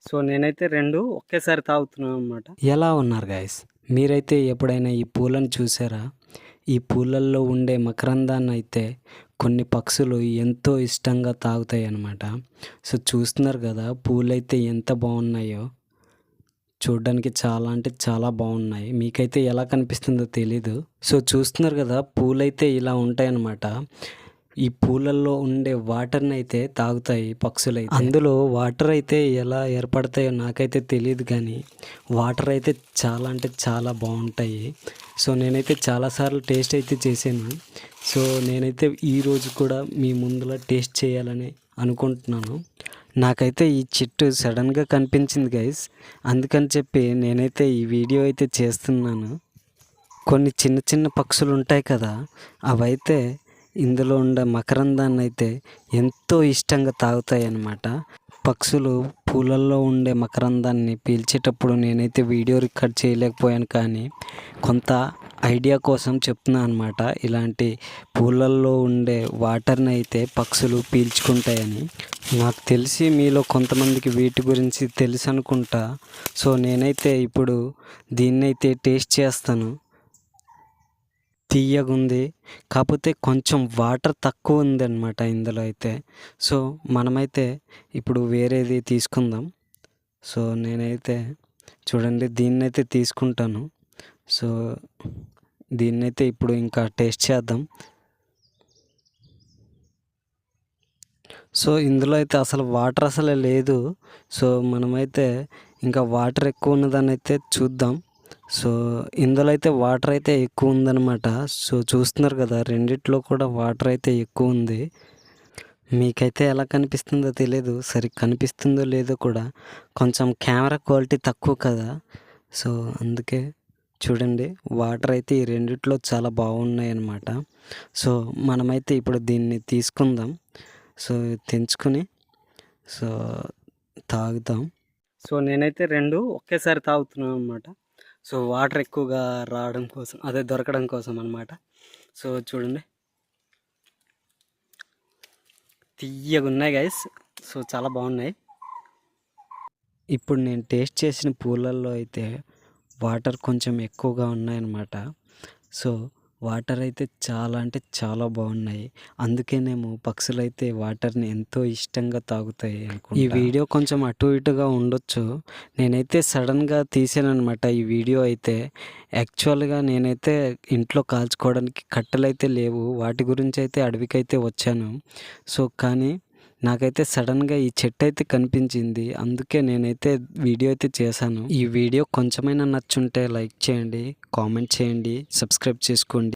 So, నేనైతే 2 ఒకేసారి తాగుతున్నాననమాట. ఎలా ఉన్నారు గైస్? మీరైతే ఎప్పుడైనా ఈ పూలను చూసారా? ఈ పూలల్లో ఉండే మకరందాన్నయితే కొన్ని పక్షులు ఎంతో ఇష్టంగా తాగుతాయన్నమాట. సో, చూస్తున్నారు కదా పూలైతే ఎంత బాగున్నాయో. చూడ్డానికి చాలా అంటే చాలా బాగున్నాయి. మీకైతే ఎలా కనిపిస్తుందో తెలీదు. సో, చూస్తున్నారు కదా పూలైతే ఇలా ఉంటాయన్నమాట. ఈ పూలల్లో ఉండే వాటర్‌నైతే తాగుతాయి పక్షులైతే. అందులో వాటర్ అయితే ఎలా ఏర్పడతాయో నాకైతే తెలీదు గానీ, వాటర్ అయితే చాలా అంటే చాలా బావుంటాయి. సో, నేనైతే చాలా సార్లు టేస్ట్ అయితే చేశాను. సో, నేనైతే ఈరోజు కూడా మీ ముందుల టేస్ట్ చేయాలని అనుకుంటున్నాను. నాకైతే ఈ చెట్టు సడన్‌గా కనిపించింది గైస్. అందుకని చెప్పి నేనైతే ఈ వీడియో అయితే చేస్తున్నాను. కొన్ని చిన్న చిన్న పక్షులు ఉంటాయి కదా! అవైతే ఇందులో ఉండే మకరందాన్నయితే ఎంతో ఇష్టంగా తాగుతాయన్నమాట. పక్షులు పూలల్లో ఉండే మకరందాన్ని పీల్చేటప్పుడు నేనైతే వీడియో రికార్డ్ చేయలేకపోయాను, కానీ కొంత ఐడియా కోసం చెప్తున్నా అనమాట. ఇలాంటి పూలల్లో ఉండే వాటర్ని అయితే పక్షులు పీల్చుకుంటాయని. నాకు తెలిసి మీలో కొంతమందికి వీటి గురించి తెలుసు అనుకుంటా. సో, నేనైతే ఇప్పుడు దీన్నైతే టేస్ట్ చేస్తాను. తియ్యగుంది. కాకపోతే కొంచెం వాటర్ తక్కువ ఉందన్నమాట ఇందులో అయితే. సో, మనమైతే ఇప్పుడు వేరేది తీసుకుందాం. సో, నేనైతే చూడండి దీన్నైతే తీసుకుంటాను. సో, దీన్నైతే ఇప్పుడు ఇంకా టేస్ట్ చేద్దాం. సో, ఇందులో అయితే అసలు వాటర్ అసలే లేదు. సో, మనమైతే ఇంకా వాటర్ ఎక్కువ ఉన్నదాన్నైతే చూద్దాం. సో, ఇందులో అయితే వాటర్ అయితే ఎక్కువ ఉందన్నమాట. సో, చూస్తున్నారు కదా రెండిట్లో కూడా వాటర్ అయితే ఎక్కువ ఉంది. మీకైతే ఎలా కనిపిస్తుందో తెలీదు. సరిగ్గా కనిపిస్తుందో లేదో కూడా. కొంచెం కెమెరా క్వాలిటీ తక్కువ కదా! సో, అందుకే చూడండి వాటర్ అయితే ఈ రెండిట్లో చాలా బాగున్నాయన్నమాట. సో, మనమైతే ఇప్పుడు దీన్ని తీసుకుందాం. సో, తెంచుకొని సో, తాగుదాం. సో, నేనైతే 2 ఒకేసారి తాగుతున్నాననమాట. సో, వాటర్ ఎక్కువగా రావడం కోసం, అదే దొరకడం కోసం అనమాట. సో, చూడండి. తియ్యగున్నాయి గైస్. సో, చాలా బాగున్నాయి. ఇప్పుడు నేను టేస్ట్ చేసిన పూలల్లో అయితే వాటర్ కొంచెం ఎక్కువగా ఉన్నాయన్నమాట. సో, వాటర్ అయితే చాలా అంటే చాలా బాగున్నాయి. అందుకేనేమో పక్షులైతే వాటర్‌ని ఎంతో ఇష్టంగా తాగుతాయి అనుకుంటా. ఈ వీడియో కొంచెం అటు ఇటుగా ఉండొచ్చు. నేనైతే సడన్‌గా తీసాననమాట ఈ వీడియో అయితే. యాక్చువల్‌గా నేనైతే ఇంట్లో కాల్చుకోవడానికి కట్టెలైతే లేవు. వాటి గురించి అయితే అడవికైతే వచ్చాను. సో, కానీ నాకైతే సడన్‌గా ఈ చెట్టు అయితే కనిపించింది. అందుకే నేనైతే వీడియో అయితే చేశాను. ఈ వీడియో కొంచెమైనా నచ్చుంటే లైక్ చేయండి, కామెంట్ చేయండి, సబ్స్క్రైబ్ చేసుకోండి.